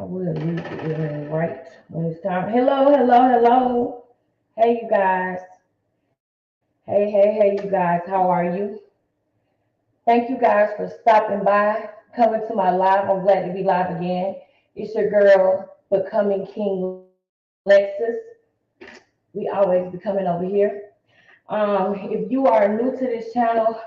I will use the earring right when it's time. Hello, hello, hello. Hey, you guys. Hey, you guys. How are you? Thank you guys for stopping by, coming to my live. I'm glad to be live again. It's your girl, Becoming King Lexus. We always be coming over here. If you are new to this channel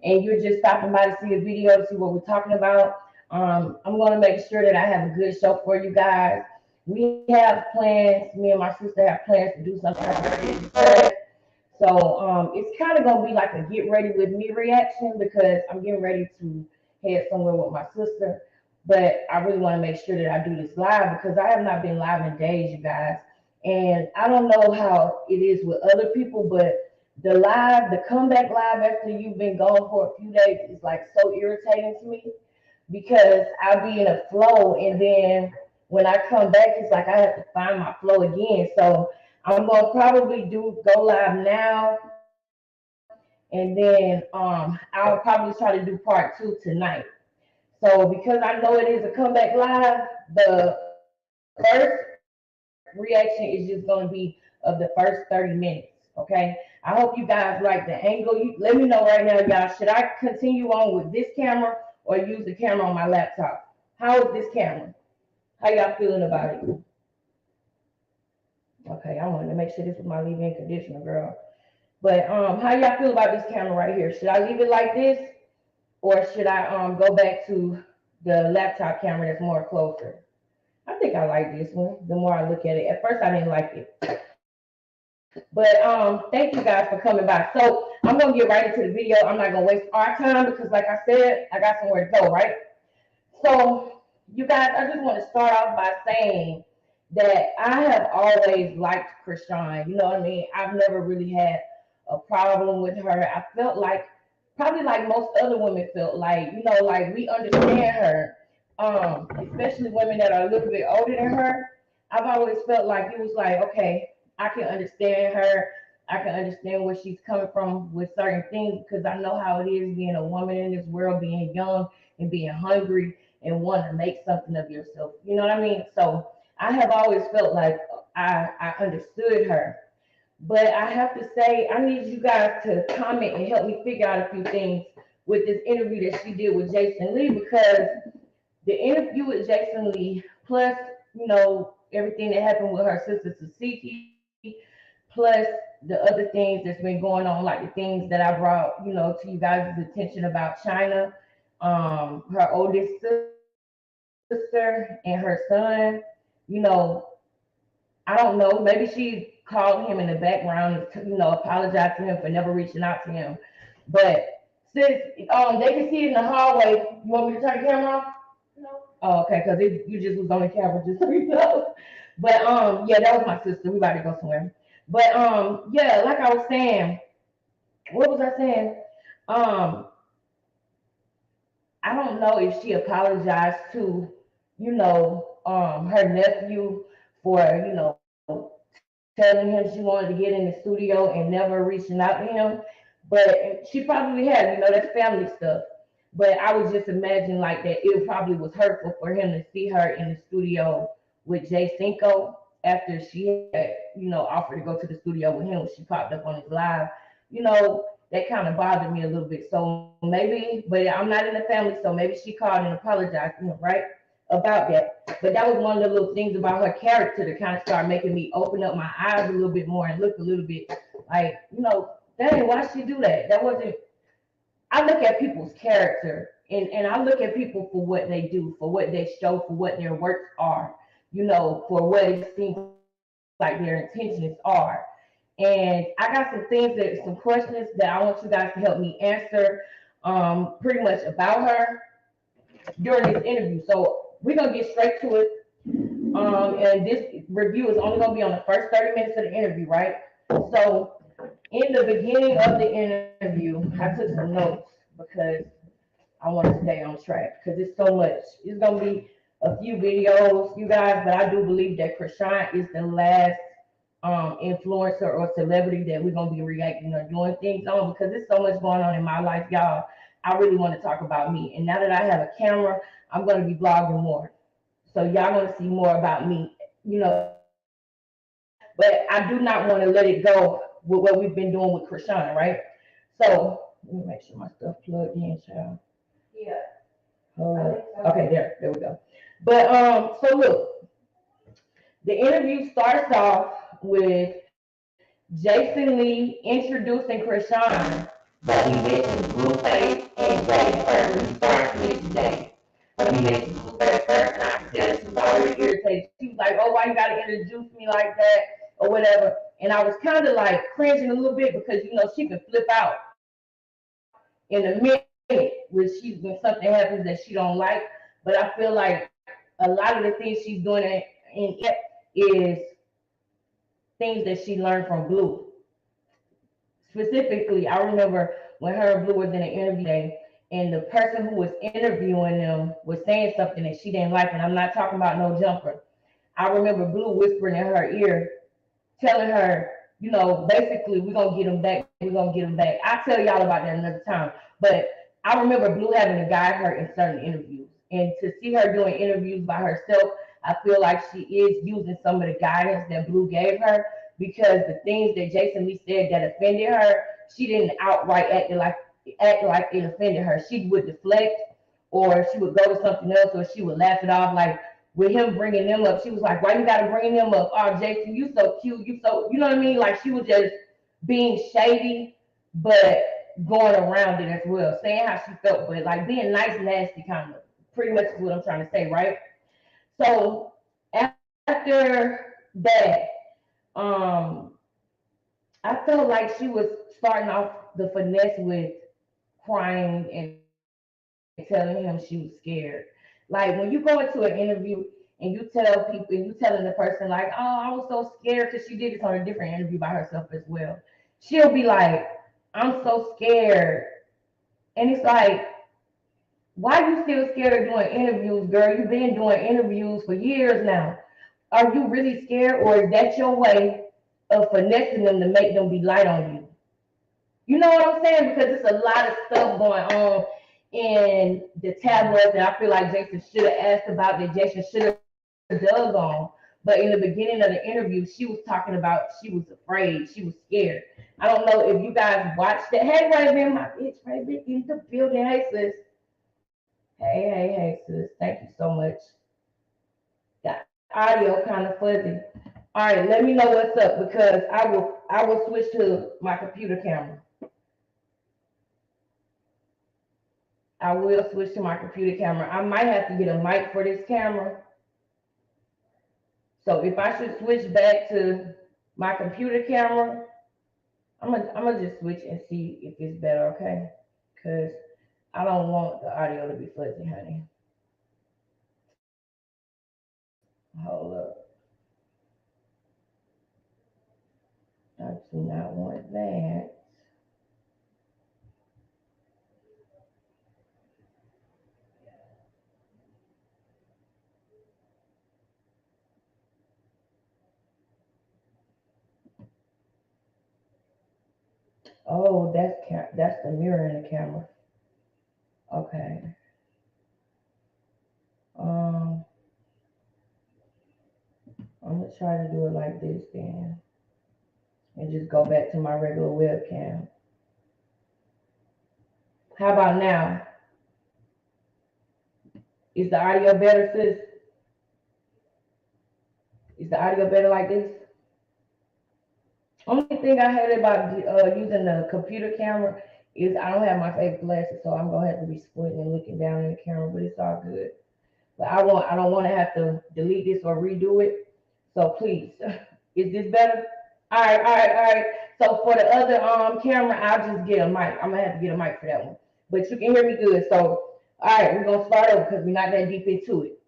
and you're just stopping by to see a video to see what we're talking about, I'm going to make sure that I have a good show for you guys. We have plans, me and my sister have plans to do something. So it's kind of gonna be like a get ready with me reaction because I'm getting ready to head somewhere with my sister. But I really want to make sure that I do this live because I have not been live in days, you guys. And I don't know how it is with other people, but the comeback live after you've been gone for a few days is like so irritating to me because I'll be in a flow and then when I come back, it's like I have to find my flow again. So I'm gonna probably do go live now, and then I'll probably try to do part two tonight. So because I know it is a comeback live, the first reaction is just gonna be of the first 30 minutes. Okay. I hope you guys like the angle. Let me know right now, y'all. Should I continue on with this camera or use the camera on my laptop? How is this camera? How y'all feeling about it? Okay, I wanted to make sure this was my leave-in conditioner, girl. But how y'all feel about this camera right here? Should I leave it like this, or should I go back to the laptop camera that's more closer? I think I like this one. The more I look at it, at first I didn't like it, but thank you guys for coming by. So I'm gonna get right into the video. I'm not gonna waste our time because, like I said, I got somewhere to go, right? So, you guys, I just want to start off by saying that I have always liked Chrisean. You know what I mean? I've never really had a problem with her. I felt like, probably like most other women felt like, like we understand her, especially women that are a little bit older than her. I've always felt like it was like, okay, I can understand her. I can understand where she's coming from with certain things because I know how it is being a woman in this world, being young and being hungry and want to make something of yourself. You know what I mean? So I have always felt like I understood her. But I have to say, I need you guys to comment and help me figure out a few things with this interview that she did with Jason Lee because the interview with Jason Lee, plus, everything that happened with her sister Tasiki, plus the other things that's been going on, like the things that I brought, to you guys' attention about China, her oldest sister and her son, you know, I don't know. Maybe she called him in the background and apologized to him for never reaching out to him. But since they can see it in the hallway, you want me to turn the camera off? Oh, okay, because you just was on the camera, just so you know. But yeah, that was my sister. We about to go somewhere. But yeah, like I was saying, what was I saying? Um, I don't know if she apologized to, her nephew for, telling him she wanted to get in the studio and never reaching out to him. But she probably had, that's family stuff. But I was just imagining like that it probably was hurtful for him to see her in the studio with Jay Cinco after she had, offered to go to the studio with him when she popped up on his live. That kind of bothered me a little bit. So maybe, but I'm not in the family, so maybe she called and apologized to him, right? About that. But that was one of the little things about her character that kind of started making me open up my eyes a little bit more and look a little bit like, dang, why she do that? That wasn't. I look at people's character and I look at people for what they do, for what they show, for what their works are, for what it seems like their intentions are. And I got some questions that I want you guys to help me answer pretty much about her during this interview. So we're gonna get straight to it. And this review is only gonna be on the first 30 minutes of the interview, right? So in the beginning of the interview, I took some notes because I want to stay on track because it's so much. It's gonna be a few videos, you guys, but I do believe that Chrisean is the last influencer or celebrity that we're gonna be reacting or doing things on because there's so much going on in my life, y'all. I really want to talk about me, and now that I have a camera, I'm gonna be vlogging more. So y'all gonna see more about me, in the future. But I do not want to let it go with what we've been doing with Chrisean, right? So let me make sure my stuff plugged in, child. Yeah. Hold I up. think so. Okay, there we go. But so look, the interview starts off with Jason Lee introducing Chrisean, but he mentions Blueface and Jay first when he starts to mention Jay. But he mentions Blueface first, and I could tell she was already irritated. She was like, "Oh, why you gotta introduce me like that?" or whatever. And I was kind of like cringing a little bit because she can flip out in a minute when something happens that she don't like. But I feel like a lot of the things she's doing in it is things that she learned from Blue. Specifically, I remember when her and Blue was in an interview day, and the person who was interviewing them was saying something that she didn't like, and I'm not talking about no jumper. I remember Blue whispering in her ear, telling her, basically, we're gonna get him back, we're gonna get him back. I'll tell y'all about that another time. But I remember Blue having to guide her in certain interviews. And to see her doing interviews by herself, I feel like she is using some of the guidance that Blue gave her, because the things that Jason Lee said that offended her, she didn't outright act like it offended her. She would deflect, or she would go to something else, or she would laugh it off. Like with him bringing them up, she was like, "Why you gotta bring them up? Oh, Jason, you so cute, you so," you know what I mean? Like she was just being shady, but going around it as well, saying how she felt, but like being nice, nasty kind of. Pretty much is what I'm trying to say, right? So after that, um, I felt like she was starting off the finesse with crying and telling him she was scared. Like when you go into an interview and you tell people and you telling the person like, "Oh, I was so scared," because she did this on a different interview by herself as well. She'll be like, "I'm so scared," and it's like, why you still scared of doing interviews, girl? You've been doing interviews for years now. Are you really scared, or is that your way of finessing them to make them be light on you? You know what I'm saying? Because there's a lot of stuff going on in the tabloids that I feel like Jason should have asked about, that Jason should have dug on. But in the beginning of the interview, she was talking about she was afraid, she was scared. I don't know if you guys watched it. Hey, Raven, my bitch, Raven in the building. Hey, sis. Hey, sis. Thank you so much. The audio kind of fuzzy. All right, let me know what's up, because I will switch to my computer camera. I will switch to my computer camera. I might have to get a mic for this camera. So if I should switch back to my computer camera, I'm gonna just switch and see if it's better, okay? Because I don't want the audio to be fuzzy, honey. Hold up. I do not want that. Oh, that's the mirror in the camera. Okay. Um, I'm gonna try to do it like this then, and just go back to my regular webcam. How about now? Is the audio better, sis? Is the audio better like this? Only thing I hate about using the computer camera is I don't have my favorite glasses, so I'm gonna have to be squinting and looking down in the camera. But it's all good. But I don't want to have to delete this or redo it. So please, is this better? All right. So for the other camera, I'll just get a mic. I'm gonna have to get a mic for that one. But you can hear me good. So all right, we're gonna start over because we're not that deep into it.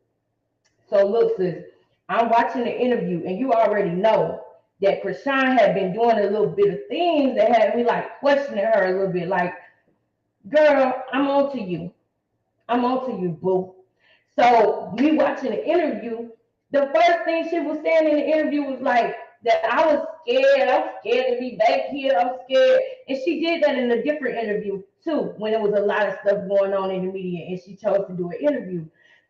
So look, sis, I'm watching the interview, and you already know that Chrisean had been doing a little bit of things that had me like questioning her a little bit. Like, girl, I'm on to you. I'm on to you, boo. So me watching the interview, the first thing she was saying in the interview was like that I was scared. I'm scared to be back here. I'm scared. And she did that in a different interview too, when there was a lot of stuff going on in the media and she chose to do an interview.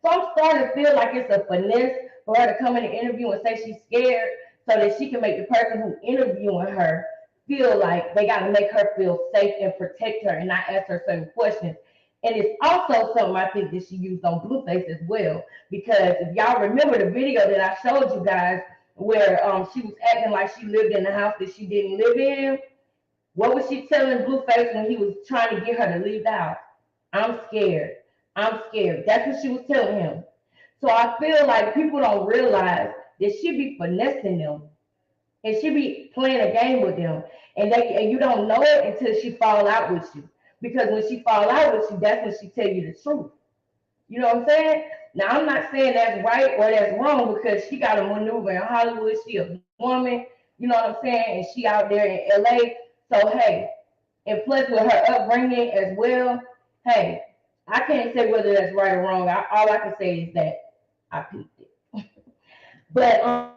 So I'm starting to feel like it's a finesse for her to come in the interview and say she's scared so that she can make the person who's interviewing her feel like they got to make her feel safe and protect her and not ask her certain questions. And it's also something I think that she used on Blueface as well. Because if y'all remember the video that I showed you guys where she was acting like she lived in the house that she didn't live in, what was she telling Blueface when he was trying to get her to leave the house? I'm scared. I'm scared. That's what she was telling him. So I feel like people don't realize that she be finessing them and she be playing a game with them, and you don't know it until she fall out with you. Because when she fall out with you, that's when she tell you the truth. You know what I'm saying? Now I'm not saying that's right or that's wrong because she got to maneuver in Hollywood. She a woman, you know what I'm saying, and she out there in LA. So hey, and plus with her upbringing as well, hey, I can't say whether that's right or wrong. All I can say is that I peeped it. But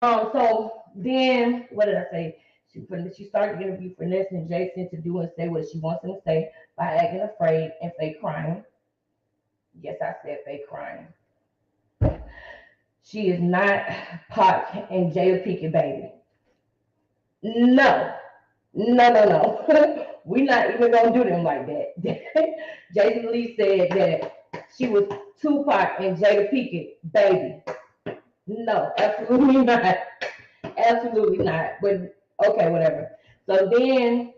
so then what did I say? She started the interview for finessing Jason to do and say what she wants him to say by acting afraid and fake crying. Yes, I said fake crying. She is not Pac and Jada Pinkett baby. No, no. We're not even gonna do them like that. Jason Lee said that she was Tupac and Jada Pinkett baby. No, absolutely not. Absolutely not. But okay, whatever. So then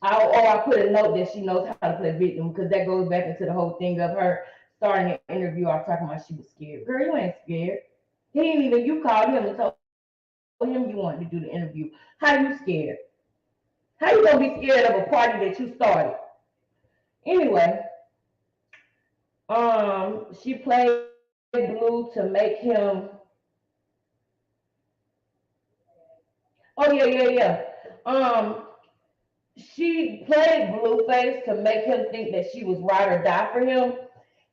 I put a note that she knows how to play victim because that goes back into the whole thing of her starting an interview off talking about she was scared. Girl, you ain't scared. He didn't even, you called him and told him you wanted to do the interview. How you scared? How you gonna be scared of a party that you started? Anyway, she played Blue to make him. Oh yeah. She played Blueface to make him think that she was ride or die for him.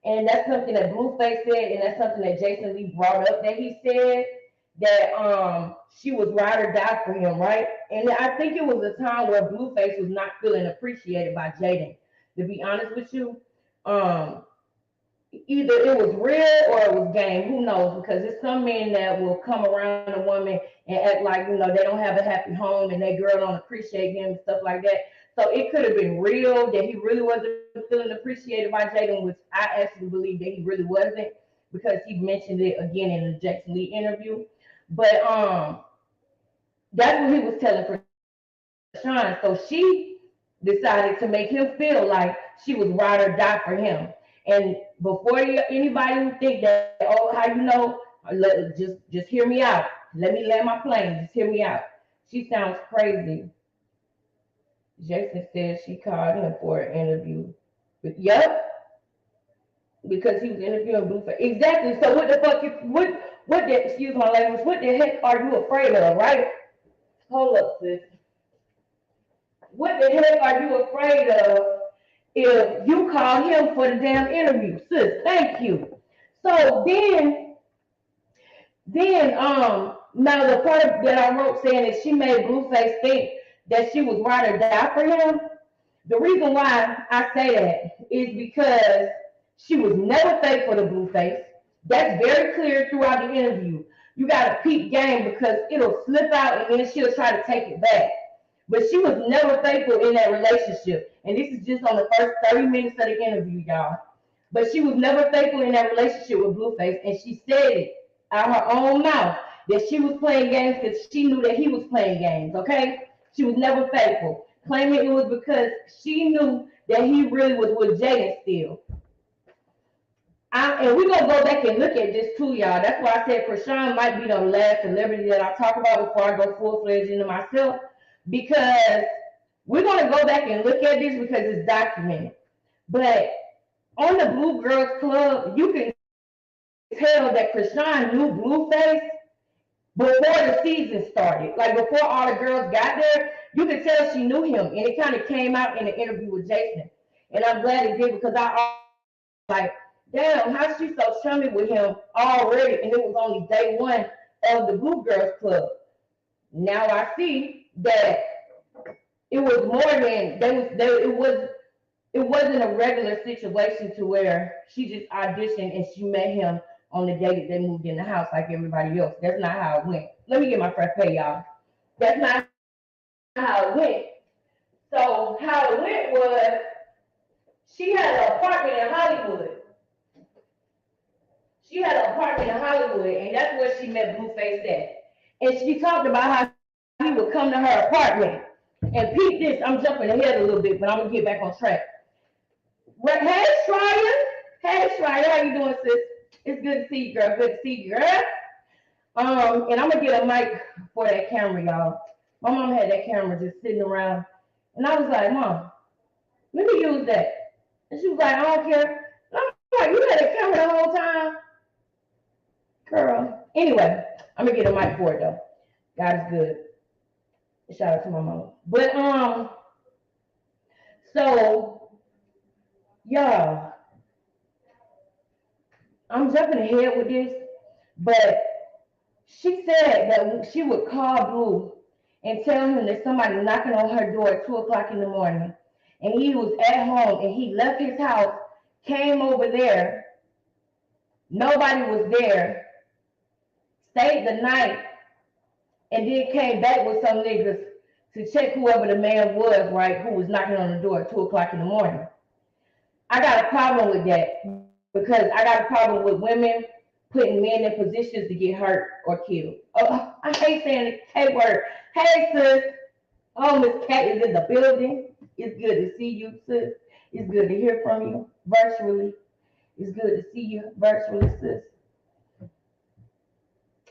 And that's something that Blueface said, and that's something that Jason Lee brought up that he said that she was ride or die for him, right? And I think it was a time where Blueface was not feeling appreciated by Jaden. To be honest with you, either it was real or it was game. Who knows? Because there's some men that will come around a woman and act like they don't have a happy home and that girl don't appreciate him and stuff like that. So it could have been real that he really wasn't feeling appreciated by Jaden, which I actually believe that he really wasn't because he mentioned it again in the Jackson Lee interview. But that's what he was telling Chrisean. So she decided to make him feel like she was ride or die for him. And before anybody who think that, oh, how you know, just hear me out. Let me land my plane. Just hear me out. She sounds crazy. Jason said she called him for an interview. But, yep, because he was interviewing Blueface. Exactly. So what the fuck? What the, excuse my language? What the heck are you afraid of, right? Hold up, sis. What the heck are you afraid of if you call him for the damn interview, sis? Thank you. So then now the part that I wrote saying that she made Blueface think that she was ride or die for him. The reason why I say that is because she was never faithful to Blueface. That's very clear throughout the interview. You got to peep game because it'll slip out and then she'll try to take it back. But she was never faithful in that relationship. And this is just on the first 30 minutes of the interview, y'all. But she was never faithful in that relationship with Blueface. And she said it out her own mouth that she was playing games because she knew that he was playing games, okay? She was never faithful. Claiming it was because she knew that he really was with Jaden still. And we're gonna go back and look at this too, y'all. That's why I said Chrisean might be the last celebrity that I talk about before I go full-fledged into myself. Because we're gonna go back and look at this because it's documented. But on the Blue Girls Club, you can tell that Chrisean knew Blueface before the season started. Like before all the girls got there, you could tell she knew him. And it kind of came out in the interview with Jason. And I'm glad it did because I like, damn, how she so chummy with him already, and it was only day one of the Blue Girls Club. Now I see that it was more than it was it wasn't a regular situation to where she just auditioned and she met him on the day that they moved in the house like everybody else. That's not how it went. Let me get my first pay, y'all. That's not how it went. So how it went was she had an apartment in Hollywood. She had an apartment in Hollywood, and that's where she met Blueface at. And she talked about how he would come to her apartment. And peep this, I'm jumping ahead a little bit, but I'm gonna get back on track. Hey, Shria. Hey, Shria, how you doing, sis? It's good to see you, girl. Good to see you, girl. And I'm gonna get a mic for that camera, y'all. My mom had that camera just sitting around, and I was like, Mom, let me use that. And she was like, I don't care. And I'm like, you had a camera the whole time, girl. Anyway, I'm gonna get a mic for it though. God is good. Shout out to my mom. But so y'all, I'm jumping ahead with this, but she said that she would call Blue and tell him that somebody knocking on her door at 2 o'clock in the morning, and he was at home and he left his house, came over there, nobody was there, stayed the night, and then came back with some niggas to check whoever the man was, right, who was knocking on the door at 2 o'clock in the morning. I got a problem with that because I got a problem with women putting men in positions to get hurt or killed. Oh, I hate saying the K word. Hey, sis. Oh, Miss Cat is in the building. It's good to see you, sis. It's good to hear from you virtually. It's good to see you virtually, sis.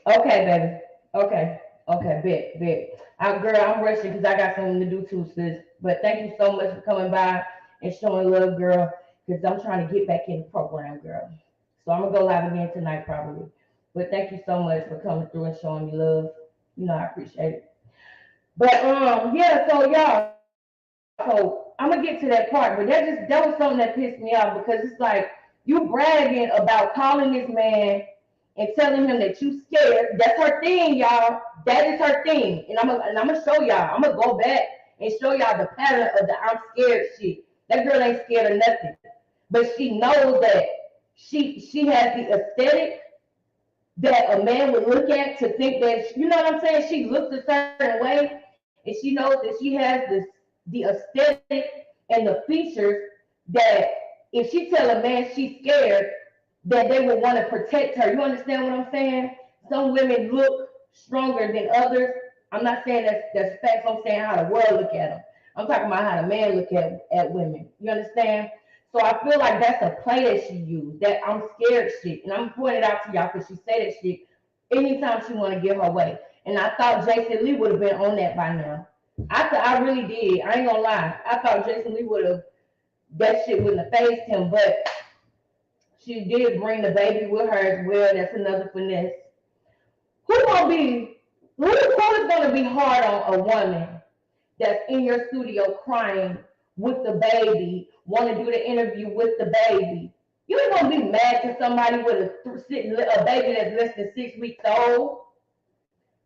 Okay, baby. Okay. Okay, bet. Girl, I'm rushing because I got something to do too, sis. But thank you so much for coming by and showing love, girl, because I'm trying to get back in the program, girl. So I'm gonna go live again tonight, probably. But thank you so much for coming through and showing me love. You know, I appreciate it. But yeah, so y'all, so I'm gonna get to that part, but that was something that pissed me off because it's like you bragging about calling this man and telling him that you scared. That's her thing, y'all. That is her thing. And I'm gonna show y'all. I'm gonna go back and show y'all the pattern of the I'm scared shit. That girl ain't scared of nothing. But she knows that she has the aesthetic that a man would look at to think that, you know what I'm saying? She looks a certain way and she knows that she has the aesthetic and the features that if she tell a man she's scared, that they would want to protect her. You understand what I'm saying? Some women look stronger than others. I'm not saying that's facts. I'm saying how the world look at them. I'm talking about how the man look at women. You understand? So I feel like that's a play that she used, that I'm scared shit. And I'm pointing it out to y'all because she said that shit anytime she want to get her way. And I thought Jason Lee would have been on that by now. I really did. I ain't gonna lie. I thought Jason Lee would have, that shit wouldn't have phased him, but she did bring the baby with her as well. That's another finesse. Who gonna be? Who is gonna be hard on a woman that's in your studio crying with the baby, want to do the interview with the baby? You ain't gonna be mad to somebody with a baby that's less than 6 weeks old.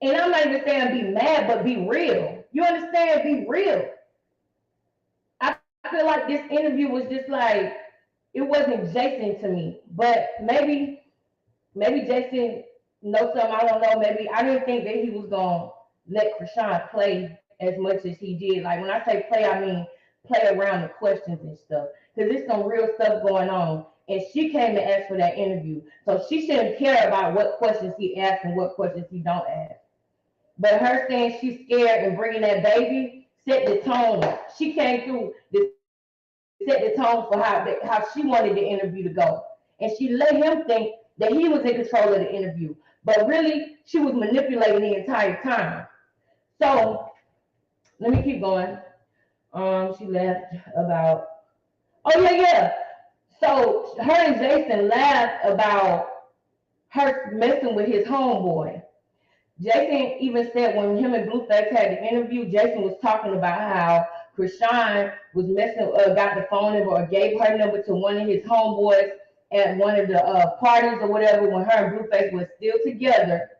And I'm not even saying be mad, but be real. You understand? Be real. I feel like this interview was just like, it wasn't Jason to me, but maybe Jason knows something I don't know. Maybe I didn't think that he was gonna let Chrisean play as much as he did. Like when I say play, I mean play around the questions and stuff, because there's some real stuff going on. And she came to ask for that interview, so she shouldn't care about what questions he asked and what questions he don't ask. But her saying she's scared and bringing that baby set the tone. She came through to set the tone for how she wanted the interview to go. And she let him think that he was in control of the interview. But really, she was manipulating the entire time. So let me keep going. She left about, oh yeah. So her and Jason laughed about her messing with his homeboy. Jason even said when him and Blueface had the interview, Jason was talking about how Chrisean was got the phone number or gave her number to one of his homeboys at one of the parties or whatever when her and Blueface was still together.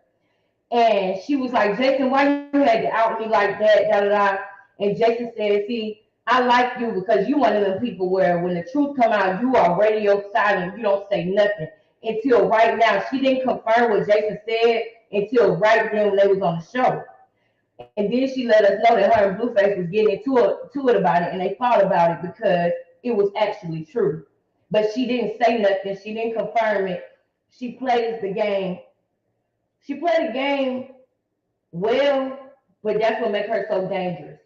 And she was like, Jason, why you had to out me like that, da da da. And Jason said, see, I like you because you one of them people where when the truth come out, you are radio silent. You don't say nothing until right now. She didn't confirm what Jason said until right then when they was on the show. And then she let us know that her and Blueface was getting into it about it, and they fought about it because it was actually true. But she didn't say nothing. She didn't confirm it. She plays the game. She played the game well, but that's what makes her so dangerous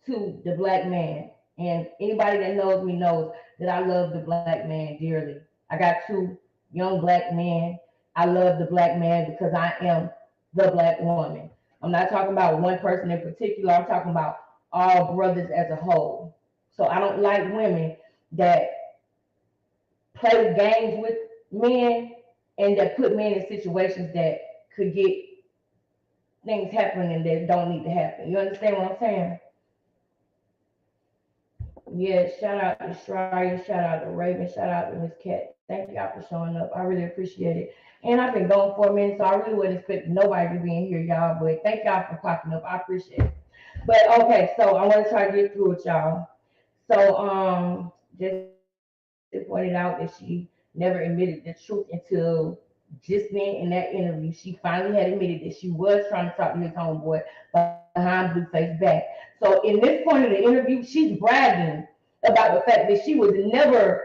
to the black man. And anybody that knows me knows that I love the black man dearly. I got two young black men. I love the black man because I am the black woman. I'm not talking about one person in particular. I'm talking about all brothers as a whole. So I don't like women that play games with men and that put men in situations that could get things happening that don't need to happen. You understand what I'm saying? Yeah, shout out to Shria, shout out to Raven, shout out to Miss Cat. Thank y'all for showing up. I really appreciate it. And I've been going for a minute, so I really wouldn't expect nobody to be in here, y'all. But thank y'all for popping up. I appreciate it. But okay, so I want to try to get through it, y'all. So just pointed out that she never admitted the truth until just then in that interview. She finally had admitted that she was trying to talk to his homeboy behind Blueface back. So in this point of the interview, she's bragging about the fact that she was never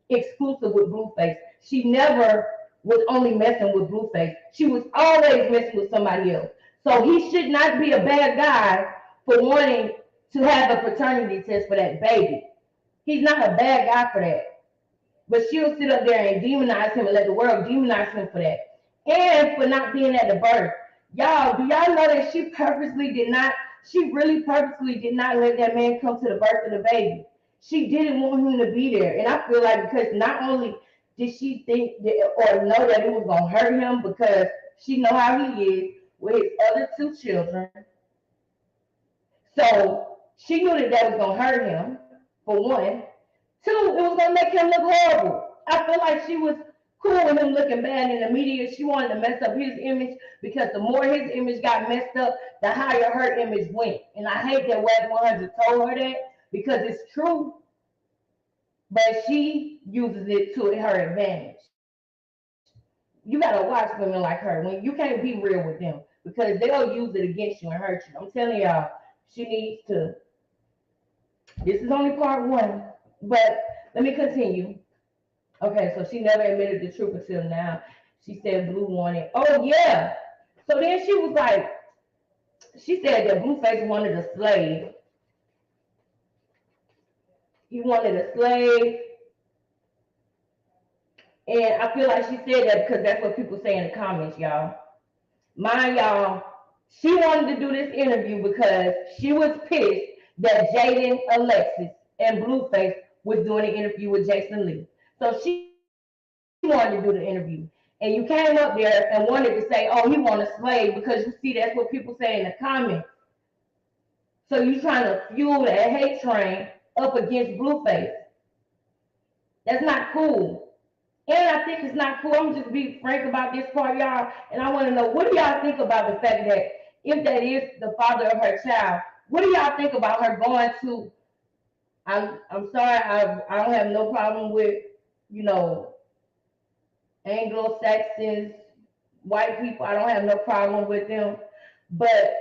exclusive with Blueface. She never was only messing with Blueface. She was always messing with somebody else. So he should not be a bad guy for wanting to have a paternity test for that baby. He's not a bad guy for that. But she'll sit up there and demonize him and let the world demonize him for that. And for not being at the birth. Y'all, do y'all know that she really purposely did not let that man come to the birth of the baby. She didn't want him to be there. And I feel like because not only did she think that, or know that it was going to hurt him because she know how he is with his other two children. So she knew that that was going to hurt him, for one. Two, it was gonna make him look horrible. I feel like she was cool with him looking bad in the media. She wanted to mess up his image because the more his image got messed up, the higher her image went. And I hate that Web 100 told her that because it's true, but she uses it to her advantage. You gotta watch women like her when you can't be real with them because they'll use it against you and hurt you. I'm telling y'all, she needs to. This is only part one, but let me continue. Okay, so she never admitted the truth until now. She said Blue wanted. Oh yeah. So then she was like, she said that Blueface wanted a slave. He wanted a slave, and I feel like she said that because that's what people say in the comments, y'all. Mind y'all, she wanted to do this interview because she was pissed that Jaden, Alexis, and Blueface was doing an interview with Jason Lee. So she wanted to do the interview. And you came up there and wanted to say, oh, he want a slave because you see that's what people say in the comments. So you trying to fuel that hate train up against Blueface. That's not cool. And I think it's not cool. I'm gonna just be frank about this part, y'all. And I want to know what do y'all think about the fact that if that is the father of her child, what do y'all think about her going to? I'm sorry, I don't have no problem with you know Anglo-Saxons, white people. I don't have no problem with them, but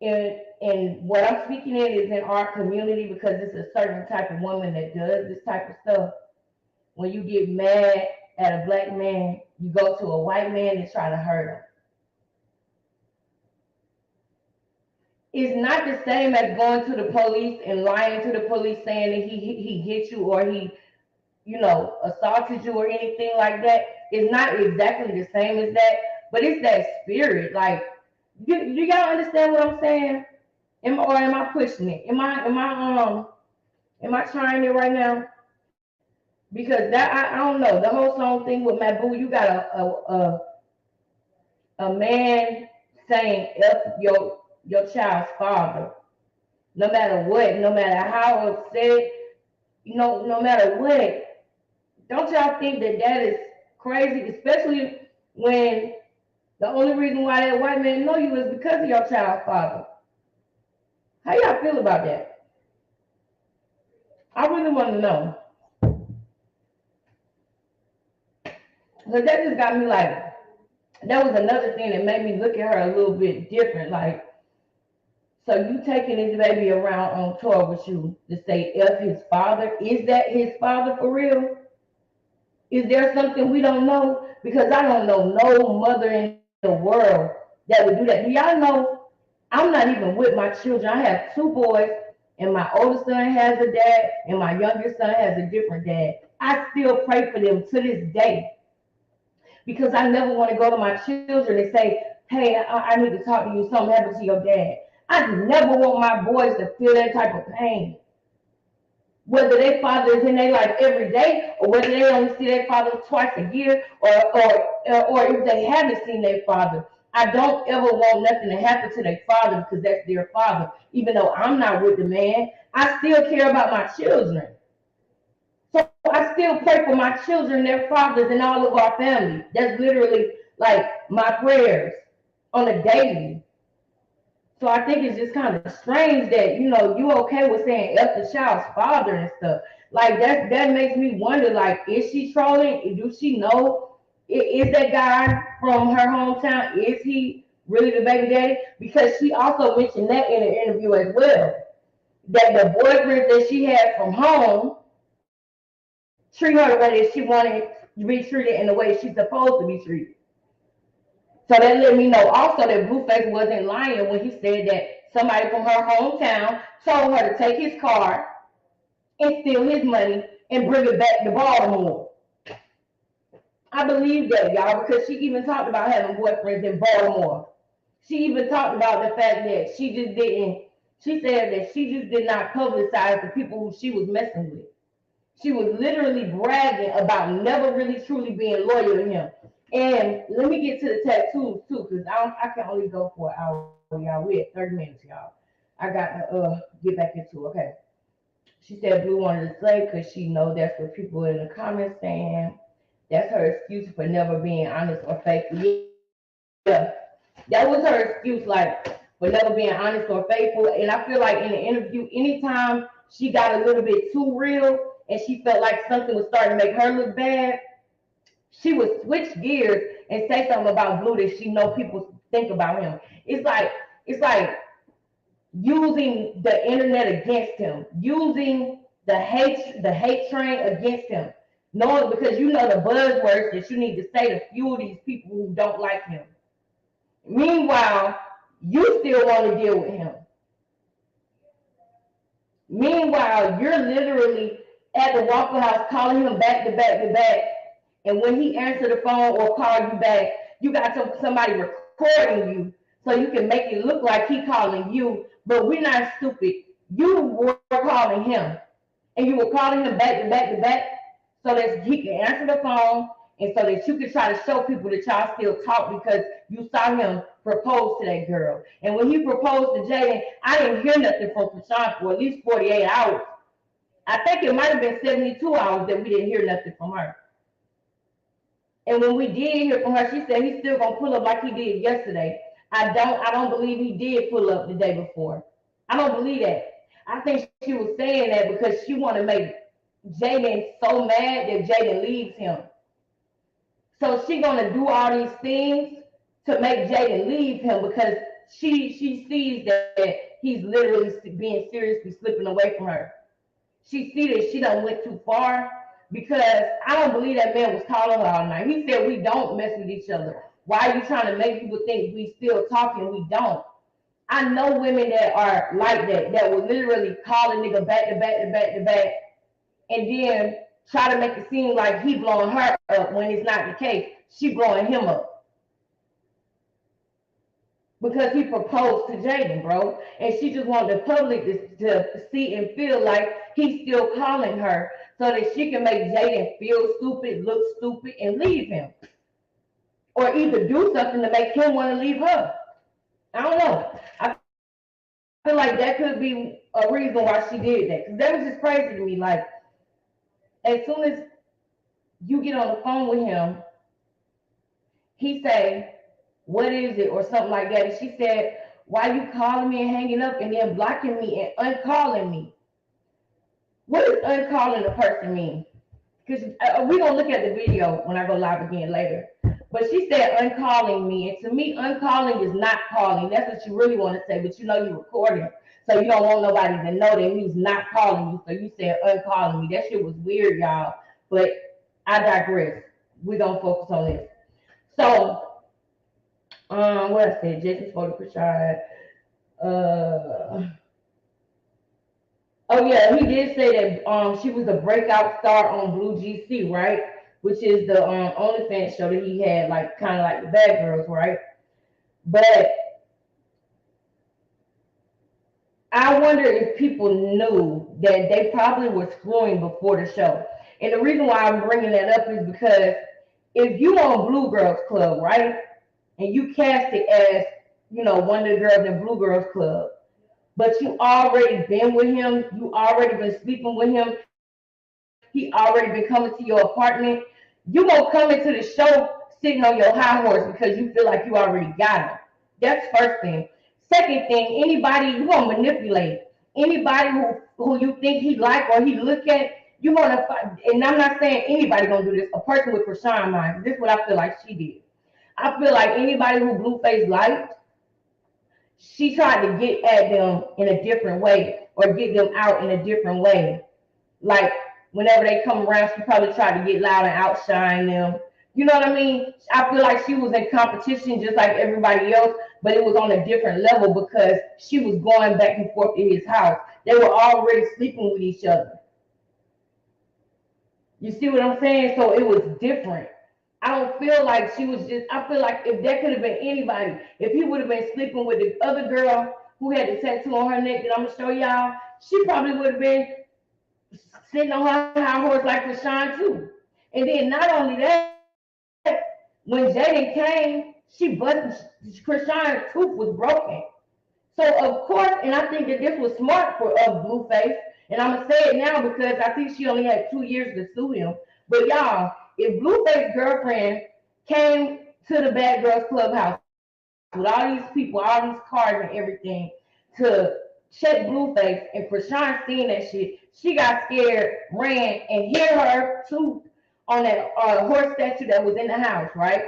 in what I'm speaking in is in our community because it's a certain type of woman that does this type of stuff. When you get mad at a black man, you go to a white man and try to hurt him. It's not the same as going to the police and lying to the police saying that he hit you or he assaulted you or anything like that. It's not exactly the same as that, but it's that spirit. Like, do y'all understand what I'm saying? Am I pushing it? Am I trying it right now? Because that I don't know. The whole song thing with Mabu, you got a man saying F your child's father. No matter what, no matter how upset, no matter what. Don't y'all think that that is crazy? Especially when the only reason why that white man know you is because of your child's father. How y'all feel about that? I really want to know. Because that just got me like, that was another thing that made me look at her a little bit different. Like, so you taking this baby around on tour with you to say F his father? Is that his father for real? Is there something we don't know? Because I don't know no mother in the world that would do that. Do y'all know I'm not even with my children? I have two boys, and my oldest son has a dad, and my youngest son has a different dad. I still pray for them to this day because I never want to go to my children and say, hey, I need to talk to you. Something happened to your dad. I never want my boys to feel that type of pain. Whether their father is in their life every day or whether they only see their father twice a year or if they haven't seen their father. I don't ever want nothing to happen to their father because that's their father. Even though I'm not with the man, I still care about my children. So I still pray for my children, their fathers, and all of our family. That's literally like my prayers on a daily. So I think it's just kind of strange that you okay with saying F the child's father and stuff. Like that makes me wonder. Like, is she trolling? Do she know? Is that guy from her hometown? Is he really the baby daddy? Because she also mentioned that in an interview as well. That the boyfriends that she had from home treat her the way that she wanted to be treated and the way she's supposed to be treated. So that let me know also that Blueface wasn't lying when he said that somebody from her hometown told her to take his car and steal his money and bring it back to Baltimore. I believe that, y'all, because she even talked about having boyfriends in Baltimore. She even talked about the fact that she said that she just did not publicize the people who she was messing with. She was literally bragging about never really truly being loyal to him. And let me get to the tattoos too, because I can only go for an hour, y'all. We at 30 minutes, y'all. I got to get back into it. Okay. She said Blue wanted to say because she know that's what people in the comments saying. That's her excuse for never being honest or faithful. Yeah, that was her excuse, like for never being honest or faithful. And I feel like in the interview, anytime she got a little bit too real and she felt like something was starting to make her look bad, she would switch gears and say something about Blue that she know people think about him. It's like using the internet against him, using the hate train against him, knowing because you know the buzzwords that you need to say to fuel these people who don't like him. Meanwhile, you still want to deal with him. Meanwhile, you're literally at the Waffle House calling him back to back to back. And when he answer the phone or call you back, you got somebody recording you so you can make it look like he calling you. But we're not stupid. You were calling him. And you were calling him back to back to back so that he can answer the phone and so that you can try to show people that y'all still talk because you saw him propose to that girl. And when he proposed to Jaden, I didn't hear nothing from Chrisean for at least 48 hours. I think it might have been 72 hours that we didn't hear nothing from her. And when we did hear from her, she said he's still gonna pull up like he did yesterday. I don't believe he did pull up the day before. I don't believe that. I think she was saying that because she want to make Jaden so mad that Jaden leaves him. So she gonna do all these things to make Jaden leave him because she sees that he's literally being seriously slipping away from her. She see that she done went too far because I don't believe that man was calling her all night. He said we don't mess with each other. Why are you trying to make people think we still talking? We don't. I know women that are like that will literally call a nigga back to back to back to back and then try to make it seem like he blowing her up when it's not the case. She blowing him up because he proposed to Jaden, bro. And she just wanted the public to see and feel like he's still calling her so that she can make Jaden feel stupid, look stupid, and leave him. Or either do something to make him want to leave her. I don't know. I feel like that could be a reason why she did that. Because that was just crazy to me. Like, as soon as you get on the phone with him, he say, what is it? Or something like that. And she said, why you calling me and hanging up and then blocking me and uncalling me? What does uncalling a person mean? Because we're going to look at the video when I go live again later. But she said uncalling me. And to me, uncalling is not calling. That's what you really want to say. But you know you're recording. So you don't want nobody to know that he's not calling you. So you said uncalling me. That shit was weird, y'all. But I digress. We're going to focus on this. So, what I said, Jason's photo for Chrisean. Oh yeah, he did say that she was a breakout star on Blue GC, right? Which is the OnlyFans show that he had, like kind of like the Bad Girls, right? But I wonder if people knew that they probably were screwing before the show. And the reason why I'm bringing that up is because if you on Blue Girls Club, right, and you cast it as one of the girls in Blue Girls Club, but you already been with him, you already been sleeping with him, he already been coming to your apartment, you gonna come into the show sitting on your high horse because you feel like you already got him. That's first thing. Second thing, anybody you gonna manipulate, anybody who you think he like or he look at, you gonna find. And I'm not saying anybody gonna do this. A person with Chrisean mind. This is what I feel like she did. I feel like anybody who Blueface liked, she tried to get at them in a different way or get them out in a different way. Like whenever they come around, she probably tried to get loud and outshine them. You know what I mean? I feel like she was in competition just like everybody else, but it was on a different level because she was going back and forth to his house. They were already sleeping with each other. You see what I'm saying? So it was different. I don't feel like she was just. I feel like if that could have been anybody, if he would have been sleeping with the other girl who had the tattoo on her neck that I'm gonna show y'all, she probably would have been sitting on her high horse like Chrisean too. And then not only that, when Jaden came, she busted Chrisean's tooth was broken. So of course, and I think that this was smart for Blueface. And I'm gonna say it now because I think she only had 2 years to sue him. But y'all, if Blueface's girlfriend came to the Bad Girls Clubhouse with all these people, all these cards and everything to check Blueface, and Chrisean seeing that shit, she got scared, ran, and hit her tooth on that horse statue that was in the house, right?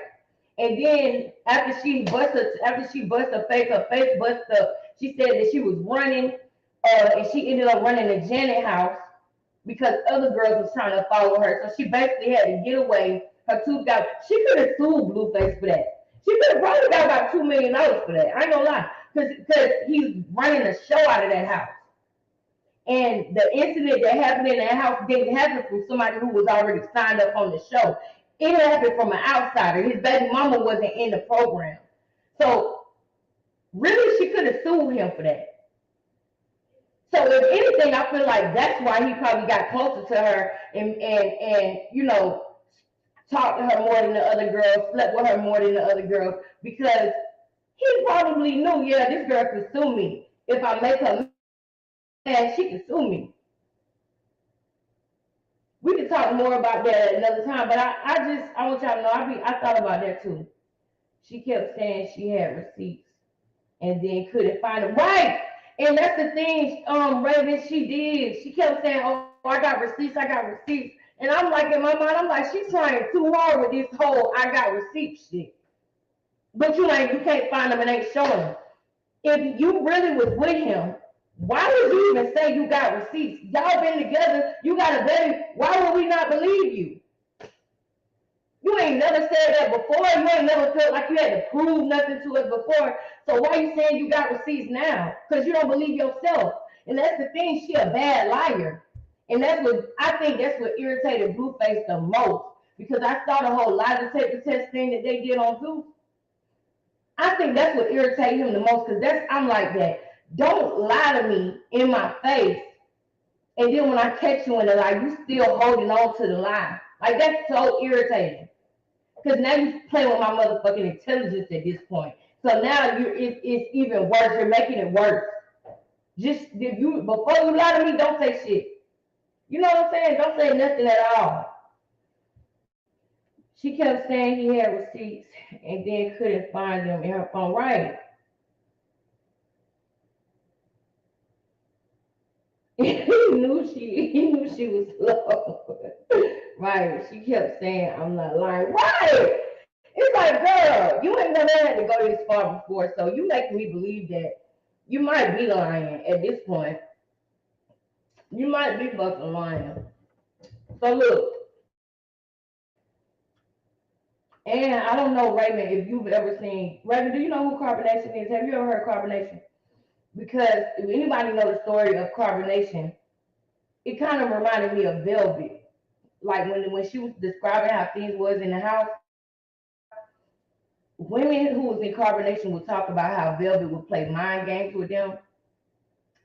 And then after she bust her face bust up. She said that she was running, and she ended up running to Janet house because other girls was trying to follow her. So she basically had to get away. Her tooth got. She could have sued Blueface for that. She could have probably got about $2 million for that. I ain't gonna lie, because he's running a show out of that house. And the incident that happened in that house didn't happen from somebody who was already signed up on the show. It happened from an outsider. His baby mama wasn't in the program. So really she could have sued him for that. So if anything, I feel like that's why he probably got closer to her and talked to her more than the other girls, slept with her more than the other girls, because he probably knew, yeah, this girl could sue me. If I make her mad, she can sue me. We can talk more about that another time, but I want y'all to know I thought about that too. She kept saying she had receipts and then couldn't find them. Right. And that's the thing, Raven, she did. She kept saying, "Oh, I got receipts, I got receipts." And I'm like, in my mind, I'm like, she's trying too hard with this whole "I got receipts" shit. But you can't find them and ain't showing them. If you really was with him, why would you even say you got receipts? Y'all been together, you got a baby. Why would we not believe you? You ain't never said that before. You ain't never felt like you had to prove nothing to us before. So why are you saying you got receipts now? Because you don't believe yourself. And that's the thing. She a bad liar. And that's what irritated Blueface the most. Because I saw the whole lie detector test thing that they did on Zeus. I think that's what irritated him the most. Because I'm like that. Don't lie to me in my face. And then when I catch you in the lie, you still holding on to the lie. Like, that's so irritating. Because now you playing with my motherfucking intelligence at this point. So now it's even worse. You're making it worse. Just before you lie to me, don't say shit. You know what I'm saying? Don't say nothing at all. She kept saying he had receipts and then couldn't find them in her phone. Right. he knew she was slow. Right. She kept saying, I'm not lying. Right. It's like, girl, you ain't never had to go this far before, so you make me believe that you might be lying at this point. You might be fucking lying. So look, and I don't know, Raymond, if you've ever seen Raymond, do you know who carbonation is? Have you ever heard carbonation? Because if anybody know the story of carbonation, it kind of reminded me of Velvet. Like when she was describing how things was in the house, women who was in carbonation would talk about how Velvet would play mind games with them,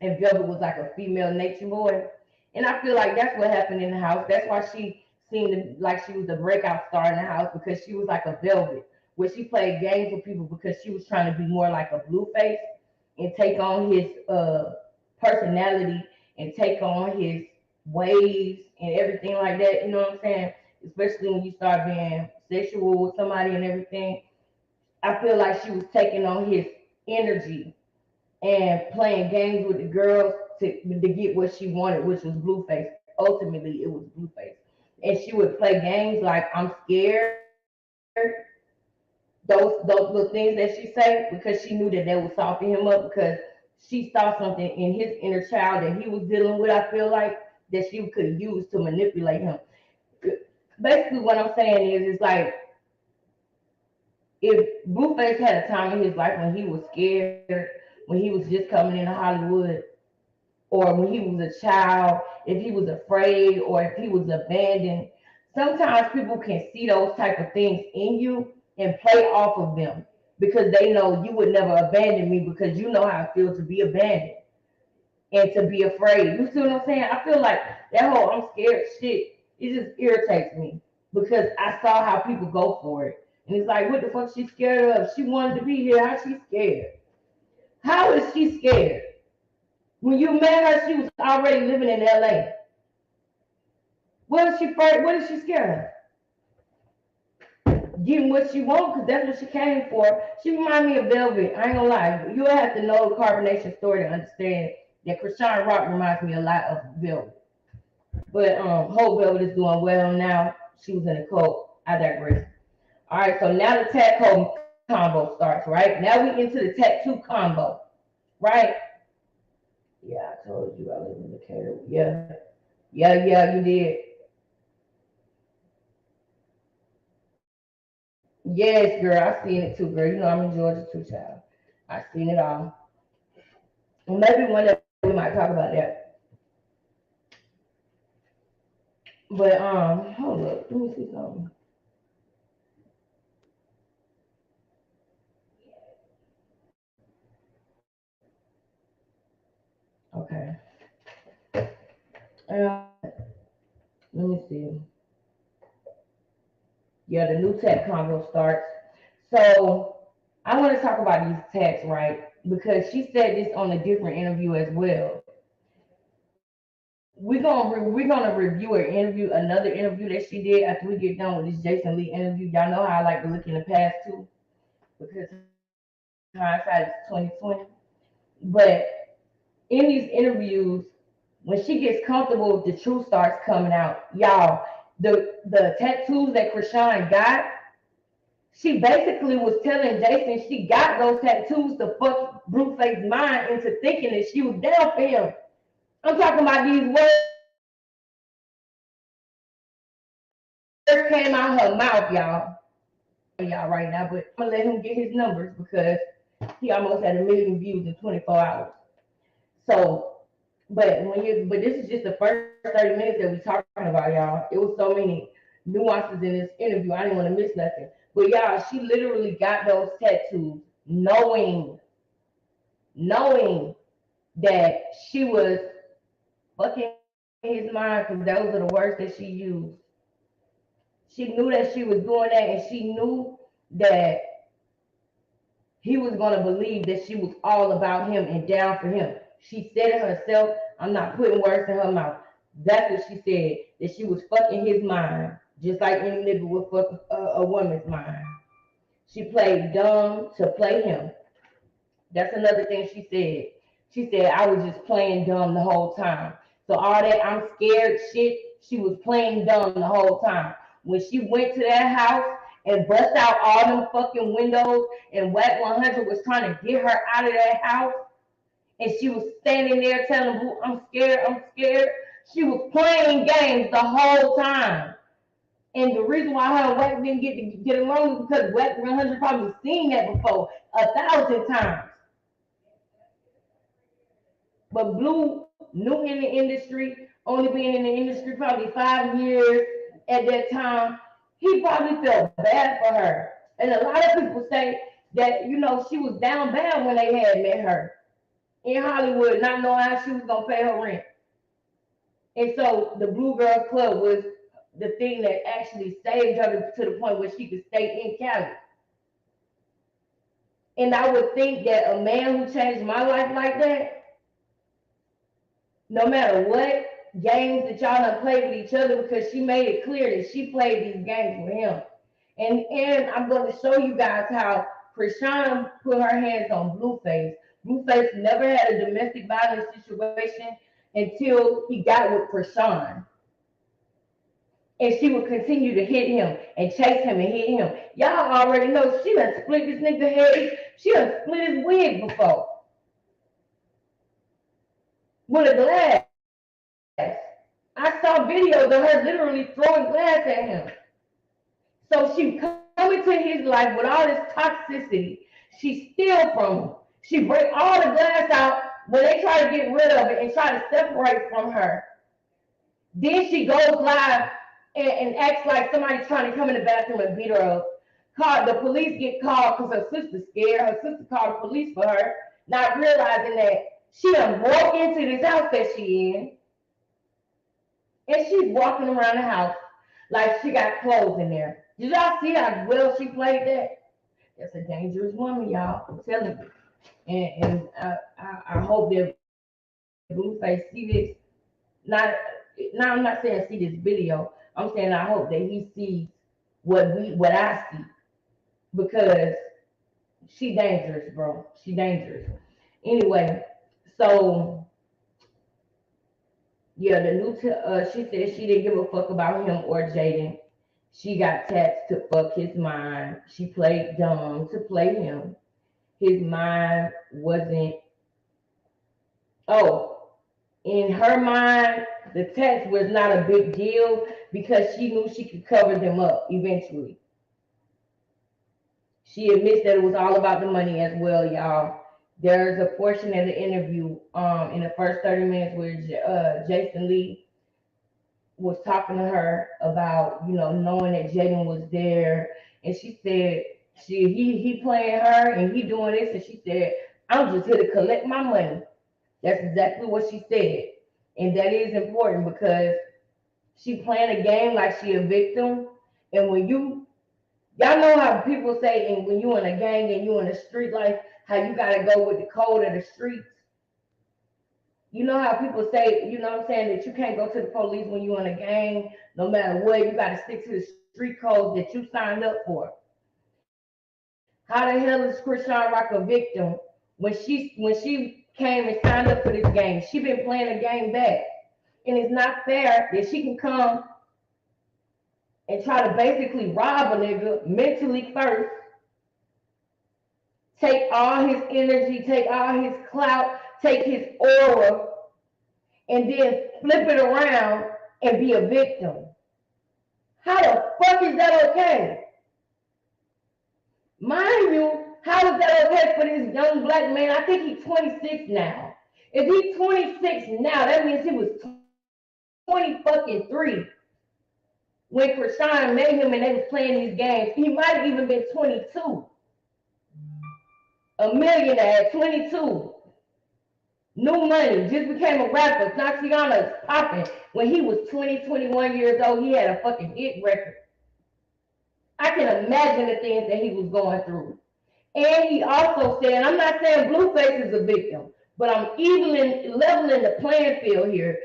and Velvet was like a female nature boy. And I feel like that's what happened in the house. That's why she seemed like she was the breakout star in the house, because she was like a Velvet, where she played games with people because she was trying to be more like a Blueface and take on his personality and take on his ways and everything like that. You know what I'm saying? Especially when you start being sexual with somebody and everything. I feel like she was taking on his energy and playing games with the girls to get what she wanted, which was Blueface. Ultimately, it was Blueface. And she would play games like I'm scared, those little things that she say, because she knew that would soften him up, because she saw something in his inner child that he was dealing with. I feel like that she could use to manipulate him. Basically, what I'm saying is, it's like if Blueface had a time in his life when he was scared, when he was just coming into Hollywood, or when he was a child, if he was afraid or if he was abandoned, sometimes people can see those type of things in you and play off of them, because they know you would never abandon me, because you know how it feels to be abandoned and to be afraid. You see what I'm saying? I feel like that whole I'm scared shit, it just irritates me, because I saw how people go for it. And it's like, what the fuck she scared of? She wanted to be here. How's she scared? How is she scared? When you met her, she was already living in LA. What is she afraid? What is she scared of? Getting what she wants, because that's what she came for. She remind me of Velvet. I ain't gonna lie. You'll have to know the carbonation story to understand that Chrisean Rock reminds me a lot of Velvet. But Hope Velvet is doing well now. She was in a cult. I digress. All right, so now the tattoo combo starts, right? Now we into the tattoo combo, right? Yeah, I told you I live in Decatur. Yeah, yeah, you did. Yes, girl, I seen it too, girl. You know I'm in Georgia too, child. I seen it all. Well, maybe one day we might talk about that. But hold up, let me see something. Okay. Let me see. Yeah, the new tech combo starts. So I want to talk about these texts, right? Because she said this on a different interview as well. We're gonna review her interview, another interview that she did after we get done with this Jason Lee interview. Y'all know how I like to look in the past too, because hindsight is 2020. But in these interviews, when she gets comfortable, the truth starts coming out. Y'all, the tattoos that Chrisean got, she basically was telling Jason she got those tattoos to fuck Blueface's mind into thinking that she was down for him. I'm talking about these words came out her mouth, y'all. I'm gonna let him get his numbers because he almost had a million views in 24 hours. So, but this is just the first 30 minutes that we talking about, y'all. It was so many nuances in this interview. I didn't want to miss nothing. But y'all, she literally got those tattoos knowing that she was fucking his mind, because those are the words that she used. She knew that she was doing that, and she knew that he was going to believe that she was all about him and down for him. She said it herself. I'm not putting words in her mouth. That's what she said, that she was fucking his mind, just like any nigga would fuck a woman's mind. She played dumb to play him. That's another thing she said. She said, I was just playing dumb the whole time. So all that I'm scared shit, she was playing dumb the whole time. When she went to that house and bust out all them fucking windows, and Whack 100 was trying to get her out of that house, and she was standing there telling Blue, I'm scared, I'm scared. She was playing games the whole time. And the reason why her and Whack didn't get along is because Whack 100 probably seen that before 1,000 times. But Blue, new in the industry, only being in the industry probably 5 years at that time, he probably felt bad for her. And a lot of people say that, she was down bad when they had met her in Hollywood, not knowing how she was going to pay her rent. And so the Blue Girls Club was the thing that actually saved her to the point where she could stay in Cali. And I would think that a man who changed my life like that, no matter what games that y'all done played with each other, because she made it clear that she played these games with him. And I'm going to show you guys how Chrisean put her hands on Blueface. Blueface never had a domestic violence situation until he got with Chrisean. And she would continue to hit him and chase him and hit him. Y'all already know she done split this nigga head. She done split his wig before. With a glass. I saw videos of her literally throwing glass at him. So she come into his life with all this toxicity. She steal from him. She break all the glass out when they try to get rid of it and try to separate from her. Then she goes live and acts like somebody's trying to come in the bathroom and beat her up. The police get called because her sister's scared. Her sister called the police for her, not realizing that she done broke into this house that she in. And she's walking around the house like she got clothes in there. Did y'all see how well she played that? That's a dangerous woman, y'all. I'm telling you. And I hope that Blueface see this. Now I'm not saying see this video. I'm saying I hope that he sees what I see, because she dangerous, bro. She dangerous. Anyway, so yeah, she said she didn't give a fuck about him or Jaden. She got taxed to fuck his mind. She played dumb to play him. His mind wasn't. Oh, in her mind, the text was not a big deal because she knew she could cover them up eventually. She admits that it was all about the money as well, y'all. There's a portion of the interview in the first 30 minutes where Jason Lee was talking to her about, knowing that Jaden was there. And she said, he playing her and he doing this. And she said, I'm just here to collect my money. That's exactly what she said. And that is important because she playing a game like she a victim. And when y'all know how people say, and when you in a gang and you in the street life, how you got to go with the code of the streets. You know how people say, what I'm saying, that you can't go to the police when you in a gang, no matter what, you got to stick to the street codes that you signed up for. How the hell is Chrisean Rock a victim when she came and signed up for this game? She been playing the game back. And it's not fair that she can come and try to basically rob a nigga mentally first, take all his energy, take all his clout, take his aura, and then flip it around and be a victim. How the fuck is that okay? Mind you, how is that okay for this young black man? I think he's 26 now. If he's 26 now, that means he was 23 when Chrisean met him and they was playing these games. He might have even been 22. A millionaire at 22. New money, just became a rapper. Tatiana's popping. When he was 20, 21 years old, he had a fucking hit record. I can imagine the things that he was going through. And he also said, I'm not saying Blueface is a victim, but I'm leveling the playing field here.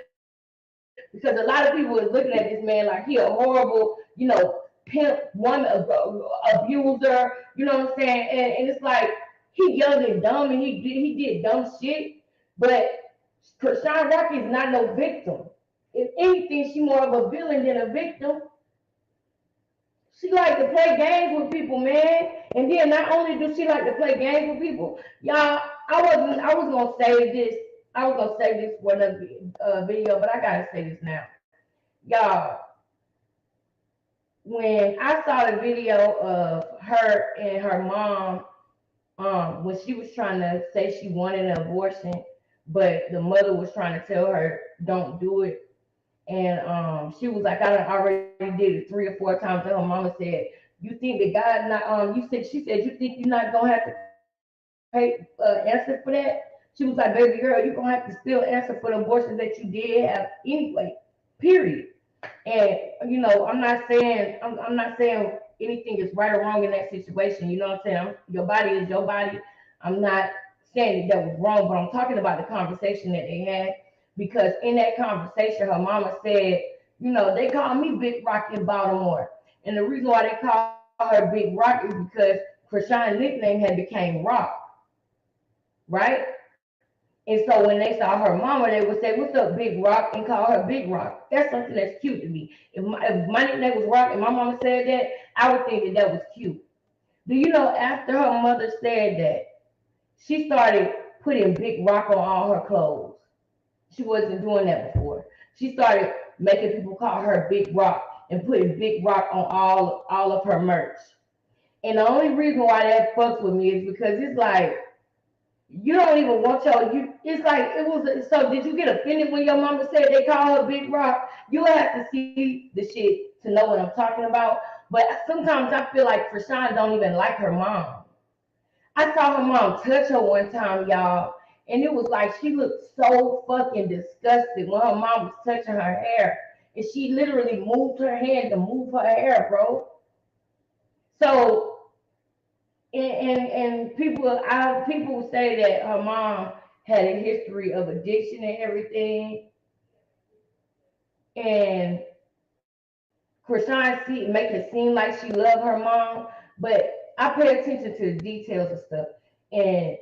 Because a lot of people is looking at this man like he a horrible, pimp, woman, abuser, you know what I'm saying? And it's like, he young and dumb and he did dumb shit. But Chrisean Rocky is not no victim. If anything, she more of a villain than a victim. She like to play games with people, man. And then not only do she like to play games with people, y'all, I was gonna say this. I was gonna say this for another video, but I gotta say this now. Y'all, when I saw the video of her and her mom, when she was trying to say she wanted an abortion, but the mother was trying to tell her don't do it, and she was like, I done already did it 3 or 4 times. And her mama said, you think that God not you said she said you think you're not gonna have to pay answer for that? She was like, baby girl, you're gonna have to still answer for the abortions that you did have anyway. Period. And I'm not saying anything is right or wrong in that situation. You know what I'm saying? Your body is your body. I'm not saying that was wrong, but I'm talking about the conversation that they had, because in that conversation, her mama said, they call me Big Rock in Baltimore, and the reason why they call her Big Rock is because Chrisean's nickname had became Rock, right? And so when they saw her mama, they would say, "What's up, Big Rock?" and call her Big Rock. That's something that's cute to me. If my nickname was Rock and my mama said that, I would think that was cute. Do you know after her mother said that, she started putting Big Rock on all her clothes? She wasn't doing that before. She started making people call her Big Rock and putting Big Rock on all of her merch. And the only reason why that fucks with me is because it's like, you don't even want it's like it was. So did you get offended when your mama said they call her Big Rock? You have to see the shit to know what I'm talking about. But sometimes I feel like Chrisean don't even like her mom. I saw her mom touch her one time, y'all, and it was like she looked so fucking disgusted when her mom was touching her hair, and she literally moved her hand to move her hair, bro. So and people say that her mom had a history of addiction and everything, and Chrisean make it seem like she loved her mom, but I pay attention to the details and stuff, and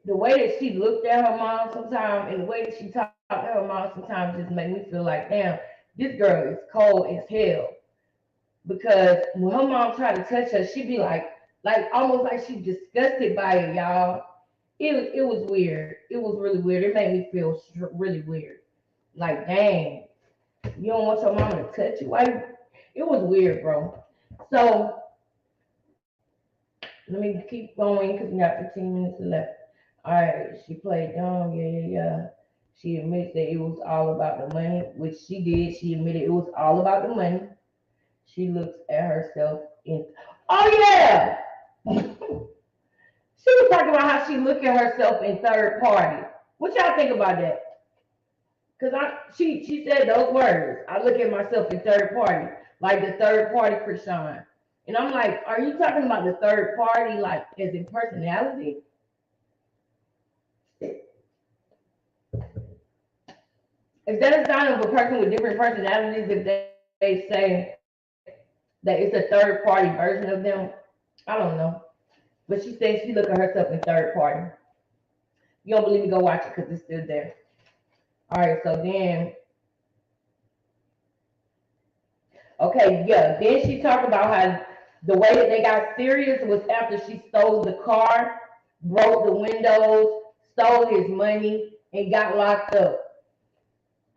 the way that she looked at her mom sometimes and the way that she talked to her mom sometimes just make me feel like, damn, this girl is cold as hell. Because when her mom tried to touch her, she'd be like almost like she's disgusted by it, y'all. It was weird. It was really weird. It made me feel really weird. Like, dang, you don't want your mama to touch you? It was weird, bro. So let me keep going because we got 15 minutes left. All right, she played dumb. Yeah. She admits that it was all about the money, which she did. She admitted it was all about the money. She looks at herself in. Oh yeah, she was talking about how she look at herself in third party. What y'all think about that? Cause she said those words. I look at myself in third party, like the third party Chrisean. And I'm like, are you talking about the third party like as in personality? Is that a sign of a person with different personalities if they say that it's a third party version of them? I don't know. But she says she look at herself in third party. You don't believe me? Go watch it because it's still there. All right, so then, okay, yeah. Then she talked about how the way that they got serious was after she stole the car, broke the windows, stole his money, and got locked up.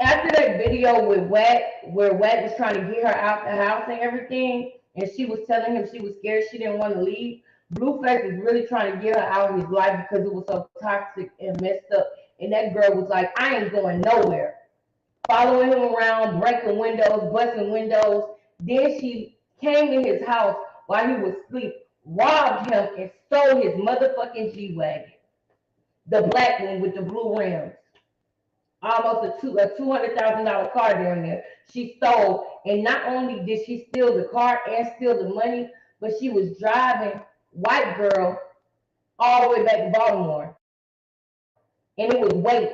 After that video with Wack, where Wack was trying to get her out the house and everything, and she was telling him she was scared, she didn't want to leave. Blueface was really trying to get her out of his life because it was so toxic and messed up. And that girl was like, I ain't going nowhere. Following him around, breaking windows, busting windows. Then she came in his house while he was asleep, robbed him, and stole his motherfucking G-Wagon. The black one with the blue rims. Almost a $200,000 car down there. She stole, and not only did she steal the car and steal the money, but she was driving white girl all the way back to Baltimore. And it was wait.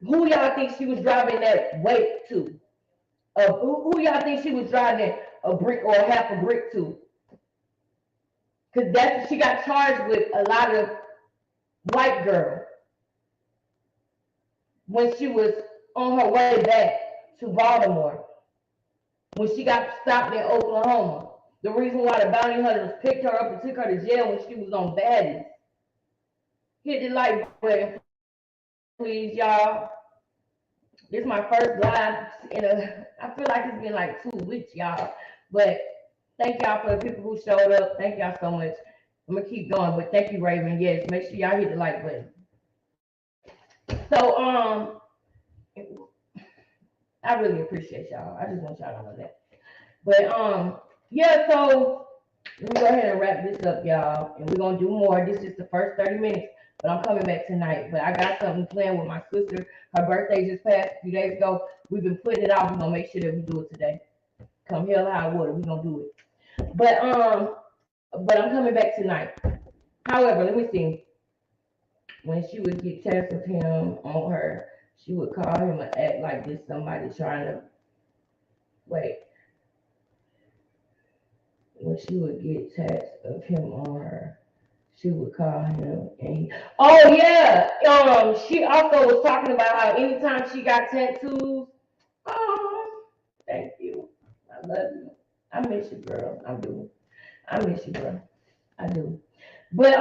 Who y'all think she was driving that weight to? Who y'all think she was driving a brick or half a brick to? Because she got charged with a lot of white girl when she was on her way back to Baltimore, when she got stopped in Oklahoma. The reason why the bounty hunters picked her up and took her to jail when she was on baddies. Hit the like button, please, y'all. This is my first live I feel like it's been like 2 weeks, y'all. But thank y'all for the people who showed up. Thank y'all so much. I'm gonna keep going, but thank you, Raven. Yes, make sure y'all hit the like button. So I really appreciate y'all. I just want y'all to know that. But yeah, so let me go ahead and wrap this up, y'all. And we're gonna do more. This is the first 30 minutes, but I'm coming back tonight. But I got something planned with my sister. Her birthday just passed a few days ago. We've been putting it off. We're gonna make sure that we do it today. Come hell or high water, we're gonna do it. But I'm coming back tonight. However, let me see. When she would get texts of him on her, she would call him and act like this somebody trying to wait. When she would get texts of him on her, she would call him and oh yeah. She also was talking about how anytime she got tattoos, oh, thank you. I love you. I miss you, girl. I do. I miss you, girl. I do. But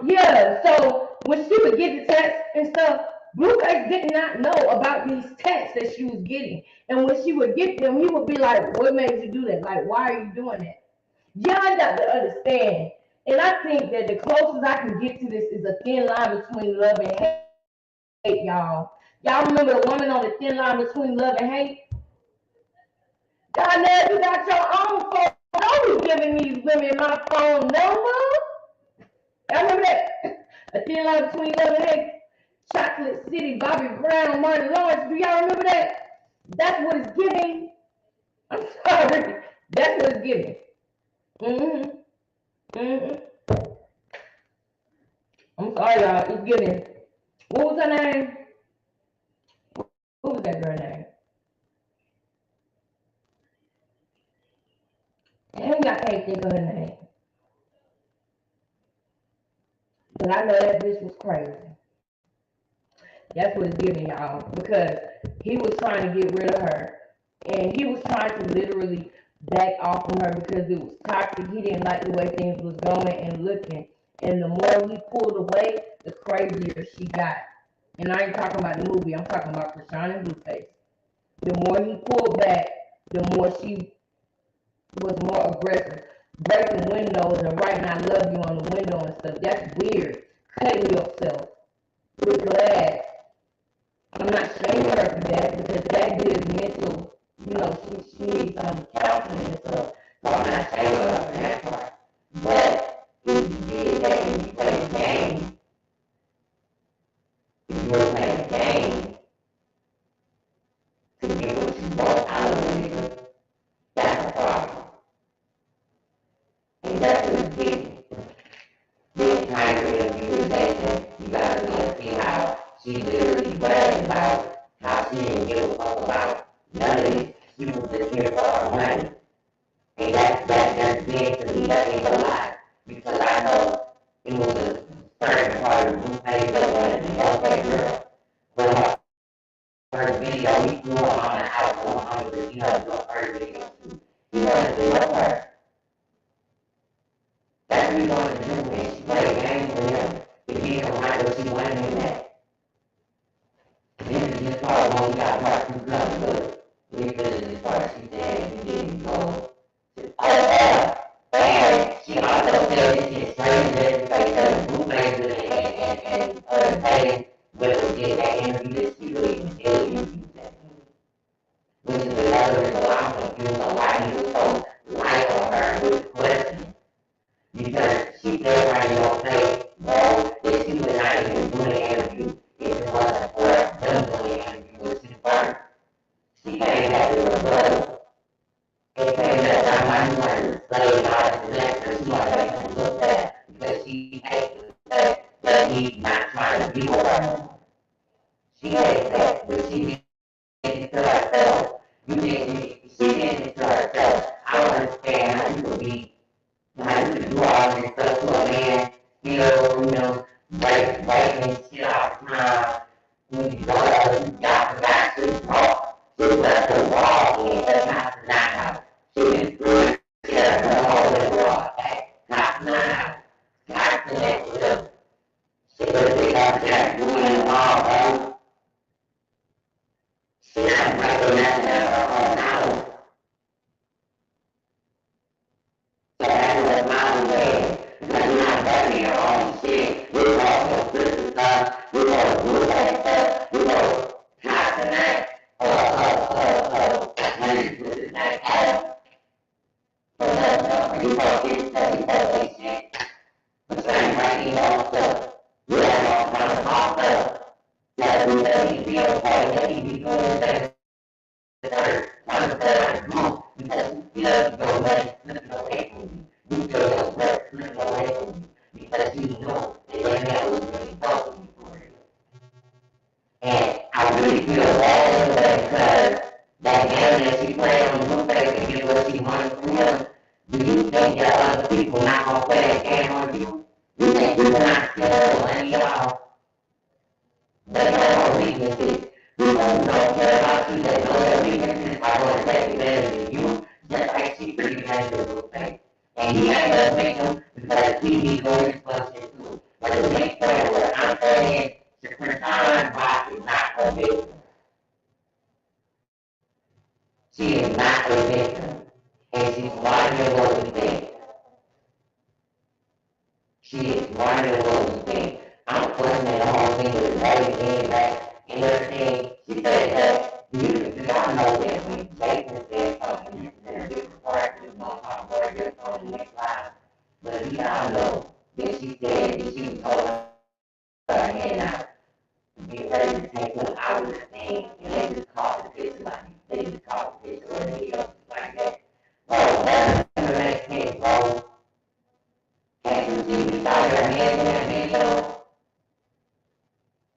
yeah, so when she would get the text and stuff, Blueface did not know about these texts that she was getting. And when she would get them, he would be like, what made you do that? Like, why are you doing that? Y'all got to understand. And I think that the closest I can get to this is a thin line between love and hate, y'all. Y'all remember the woman on the thin line between love and hate? Y'all know you got your own phone. Don't be giving these women my phone number. Y'all remember that? A thin line between love and hate. Chocolate City, Bobby Brown, Martin Lawrence. Do y'all remember that? That's what it's giving. I'm sorry. That's what it's giving. I'm sorry, y'all. It's giving. What was her name? What was that girl name? Dang, I can't think of her name. But I know that bitch was crazy. That's what it's giving, y'all. Because he was trying to get rid of her. And he was trying to literally back off from her because it was toxic. He didn't like the way things was going and looking. And the more he pulled away, the crazier she got. And I ain't talking about the movie. I'm talking about Chrisean and Blueface. The more he pulled back, the more she was more aggressive. Breaking windows and writing I love you on the window and stuff. That's weird. Cutting yourself with glass. I'm not shaming her for that because that is mental. You know, she needs some counseling and stuff. So I'm not shaming her for that part. But if you did that and you played a game, if you were playing a game to get what you want out of a nigga, that's a problem. And that's what it's getting. The entire utilization, you gotta really see how she literally bragged about how she didn't give a fuck about none of this. She was just here for her money. And that's big to me. That ain't a lie. Because I know it was a certain part of the Blueface that wanted to help that girl. But her first video, he threw her on the house 100. He had to do a first video too. He wanted to help her. That's what he wanted to do, man. She played games with him. If he didn't like what she wanted him at. This is just part one. We got part two coming, but we finish this part. She said he didn't go. Oh, yeah. And she also said this is strange that Blueface and other days will get that interview that she really did interview that. Which is another reason why I'm confused on why he was so light on her with the question. Because she said right in your face, well, that she was not even doing the interview if it wasn't for them doing the interview with you first. She came back to her brother. It came back to her you wanted to slay and all this and that, because she wanted to make him look bad. Because she hates the fact that he's not trying to be with her. She hates that, but she did it to herself. She did it to herself. I don't understand how you could be, how you could do all this stuff to a man, still, break your own shit. We want your Christmas stuff. We want to do that stuff. We want to have tonight. What's his name? Adam. You want to get stuff. You want that shit. But same right here also. We have all kinds of hot stuff. That we need to be on point. That he be doing that. One of the group. Because he doesn't go away. Looking away from you. You feel your breath looking away from you. Because you know that that was really helping you for real. And I really feel bad because that game that she played on the blue face and get what she wanted from him, do you think that other people not gonna play that game on you? You think people not scared of any of y'all? They know your weaknesses. People don't care about you, they know your weaknesses. I want to take advantage of you, just like she pretty much the blue face. And he ain't gonna make him because he be going his function too. But the next point where I'm saying the Chrisean box is not a victim. She is not a victim. And she's smarter than what we think. She is smarter than what we think. I'm questioning the whole thing with everything back and everything. She said that y'all know that when Jason said something, you said a different part of the talk about this on the next slide. But we all know that she said that she was told her hand out to get ready to take them out of the thing, and they just caught the picture like they just caught the picture or anything else like that. Bro, that doesn't make sense, bro. And she saw her hand in that video.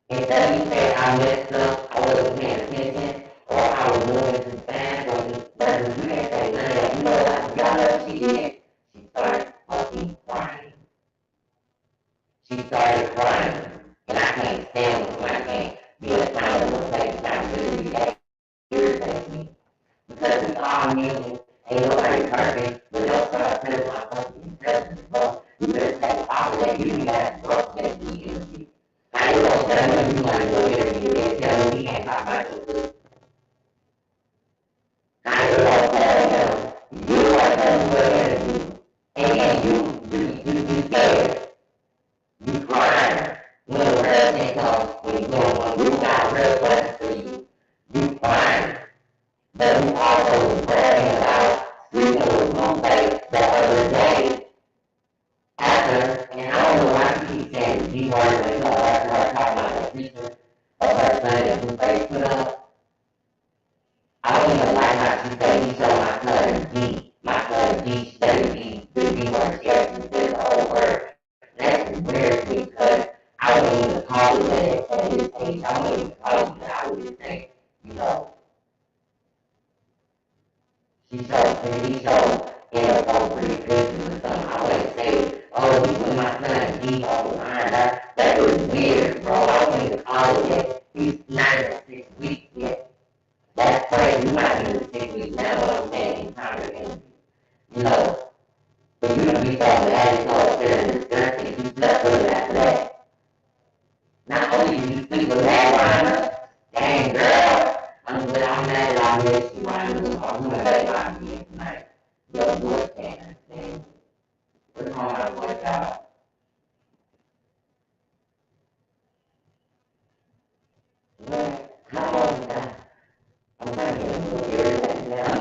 Instead of you saying I messed up, I wasn't paying attention, or I was moving too fast, or just nothing, you didn't say none of that. You know, like, y'all know what she did? She started fucking crying. She started crying. And I can't stand when somebody can't be accountable and take accountability. That irritates me. Because we all human, ain't nobody perfect, but don't try to tell my fucking intelligence, bro. You better take all of that. You didn't have to work that energy. I ain't gonna tell you want to go here and you can't tell me he can't talk about your food. I ain't gonna tell him. You want to tell me what energy. And then you scared. You crying. When the real thing comes, when you got real questions for you, you crying. But you also was bragging about sleeping with Blueface the other day after, and I don't know why she keeps saying the G word, but you know, after her talking about that picture of her son that Blueface put up. I don't even like how she said he showed my cousin D. My cousin D studied the D word, she actually said the whole word. That's weird to me because I wouldn't even call it that at his age. I wouldn't even call it that. I would just say, you know, he showed inappropriate pictures or something. I wouldn't say, oh, he put my son D online. That was weird, bro. I wouldn't even call it that. He's not even 6 weeks yet. That's crazy. He's not even 6 weeks now, what I'm saying, in time to interview. You know, for you to be so mad and so upset and disgusted, you slept with him after that. Not only did you sleep with that Rhonda, dang girl, I'm mad that I missed you, Rhonda. I'm gonna let you out tonight. Your voice can't understand. What's wrong with my voice out? How long is that? I'm trying to get a little irritated now.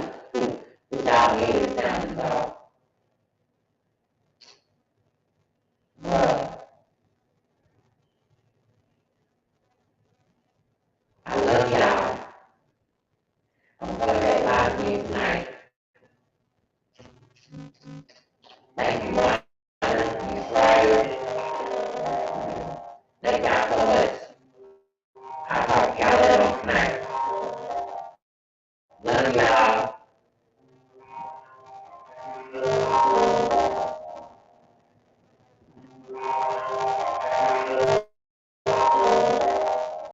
What y'all made it sound about? Well, I love y'all. I'm gonna let live again tonight.